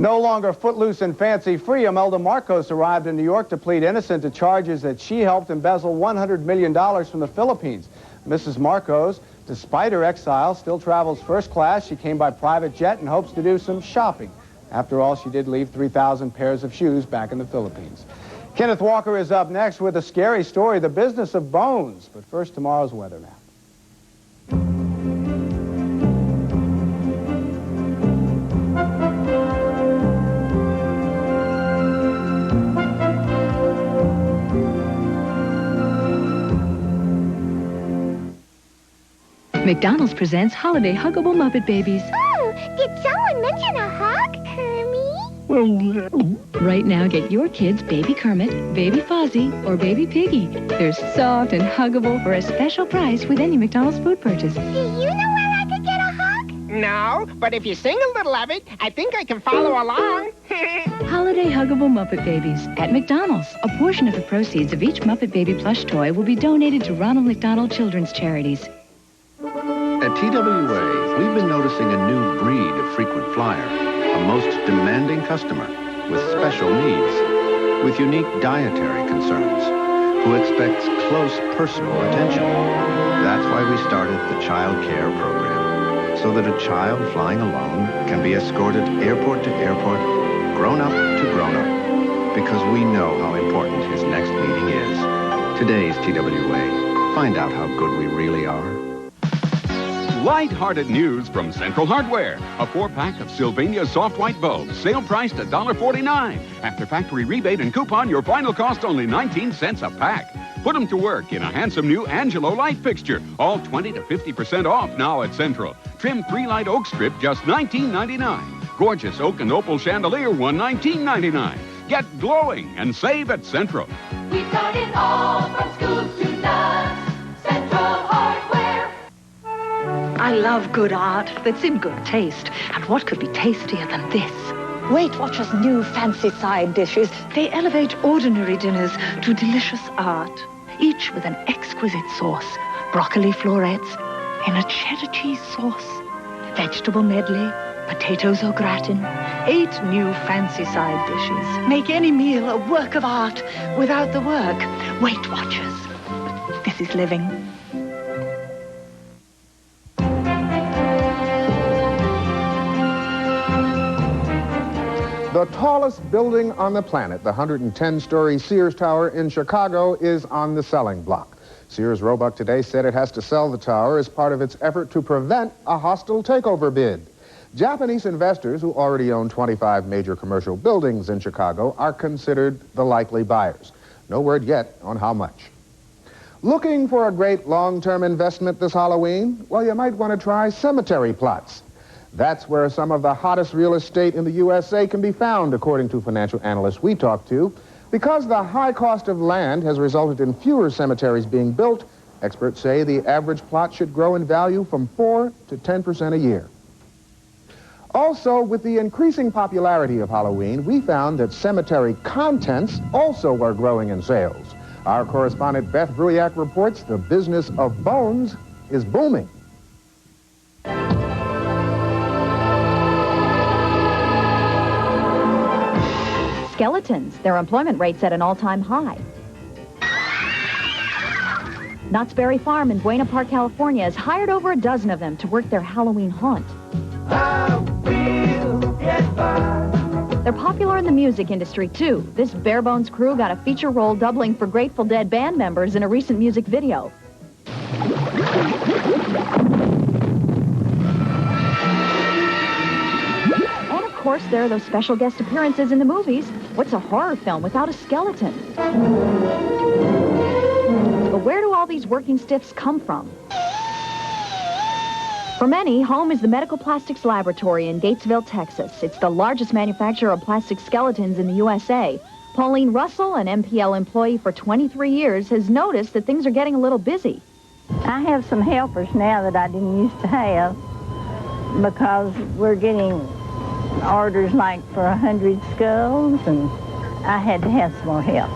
No longer footloose and fancy-free, Imelda Marcos arrived in New York to plead innocent to charges that she helped embezzle $100 million from the Philippines. Mrs. Marcos, despite her exile, still travels first class. She came by private jet and hopes to do some shopping. After all, she did leave 3,000 pairs of shoes back in the Philippines. Kenneth Walker is up next with a scary story, the business of bones. But first, tomorrow's weather map. McDonald's presents Holiday Huggable Muppet Babies. Oh, did someone mention a hug, Kermit? Right now, get your kids Baby Kermit, Baby Fozzie, or Baby Piggy. They're soft and huggable for a special price with any McDonald's food purchase. Do you know where I could get a hug? No, but if you sing a little of it, I think I can follow along. Holiday Huggable Muppet Babies at McDonald's. A portion of the proceeds of each Muppet Baby plush toy will be donated to Ronald McDonald Children's Charities. At TWA, we've been noticing a new breed of frequent flyer, a most demanding customer with special needs, with unique dietary concerns, who expects close personal attention. That's why we started the Child Care Program, so that a child flying alone can be escorted airport to airport, grown-up to grown-up, because we know how important his next meeting is. Today's TWA. Find out how good we really are. Light-hearted news from Central Hardware. A 4-pack of Sylvania soft white bulbs, sale priced $1.49. After factory rebate and coupon, your final cost only 19 cents a pack. Put them to work in a handsome new Angelo light fixture. All 20 to 50% off now at Central. Trim 3-light oak strip, just $19.99. Gorgeous oak and opal chandelier, $119.99. Get glowing and save at Central. We've got it all from scoops to nuts. Central Hardware. I love good art that's in good taste. And what could be tastier than this? Weight Watchers' new fancy side dishes. They elevate ordinary dinners to delicious art, each with an exquisite sauce. Broccoli florets in a cheddar cheese sauce. Vegetable medley, potatoes au gratin. 8 new fancy side dishes. Make any meal a work of art without the work. Weight Watchers. This is living. The tallest building on the planet, the 110-story Sears Tower in Chicago, is on the selling block. Sears Roebuck today said it has to sell the tower as part of its effort to prevent a hostile takeover bid. Japanese investors who already own 25 major commercial buildings in Chicago are considered the likely buyers. No word yet on how much. Looking for a great long-term investment this Halloween? Well, you might want to try cemetery plots. That's where some of the hottest real estate in the USA can be found, according to financial analysts we talked to. Because the high cost of land has resulted in fewer cemeteries being built, experts say the average plot should grow in value from 4 to 10% a year. Also, with the increasing popularity of Halloween, we found that cemetery contents also are growing in sales. Our correspondent Beth Bruyak reports the business of bones is booming. Skeletons. Their employment rate's at an all-time high. Knott's Berry Farm in Buena Park, California has hired over a dozen of them to work their Halloween haunt. They're popular in the music industry, too. This bare-bones crew got a feature role doubling for Grateful Dead band members in a recent music video. And, of course, there are those special guest appearances in the movies. What's a horror film without a skeleton? But where do all these working stiffs come from? For many, home is the Medical Plastics Laboratory in Gatesville, Texas. It's the largest manufacturer of plastic skeletons in the USA. Pauline Russell, an MPL employee for 23 years, has noticed that things are getting a little busy. I have some helpers now that I didn't used to have because we're getting orders like for 100 skulls, and I had to have some more help.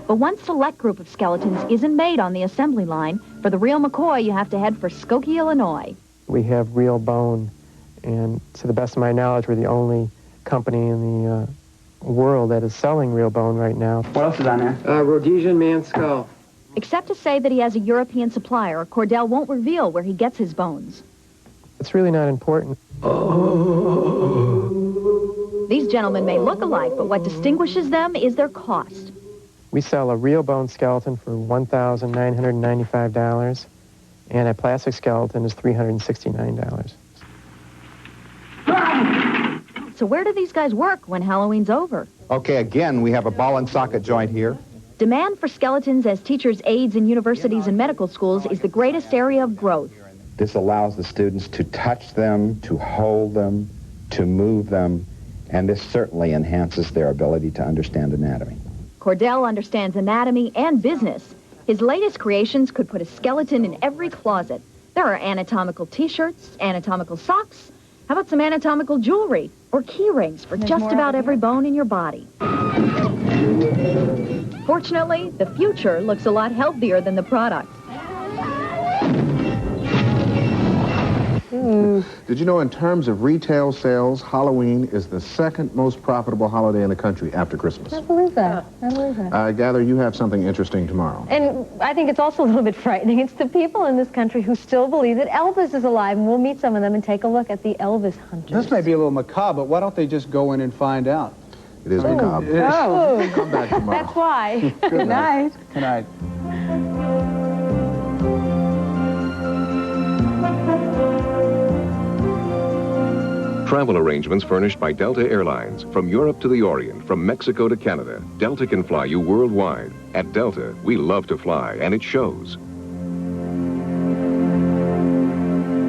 But one select group of skeletons isn't made on the assembly line. For the real McCoy, you have to head for Skokie, Illinois. We have real bone and to the best of my knowledge, we're the only company in the world that is selling real bone right now. What else is on there? Rhodesian man skull. Except to say that he has a European supplier, Cordell won't reveal where he gets his bones. It's really not important. These gentlemen may look alike, but what distinguishes them is their cost. We sell a real bone skeleton for $1,995, and a plastic skeleton is $369. So where do these guys work when Halloween's over? Okay, again, we have a ball and socket joint here. Demand for skeletons as teachers' aides in universities and medical schools is the greatest area of growth. This allows the students to touch them, to hold them, to move them, and this certainly enhances their ability to understand anatomy. Cordell understands anatomy and business. His latest creations could put a skeleton in every closet. There are anatomical t-shirts, anatomical socks. How about some anatomical jewelry or key rings for just about every bone in your body? Fortunately, the future looks a lot healthier than the product. Did you know in terms of retail sales, Halloween is the second most profitable holiday in the country after Christmas? I believe that. I believe that. I gather you have something interesting tomorrow. And I think it's also a little bit frightening. It's the people in this country who still believe that Elvis is alive, and we'll meet some of them and take a look at the Elvis hunters. This may be a little macabre, but why don't they just go in and find out? It is macabre. Oh. Come back tomorrow. That's why. Good night. Good night. Travel arrangements furnished by Delta Airlines. From Europe to the Orient, from Mexico to Canada, Delta can fly you worldwide. At Delta, we love to fly, and it shows.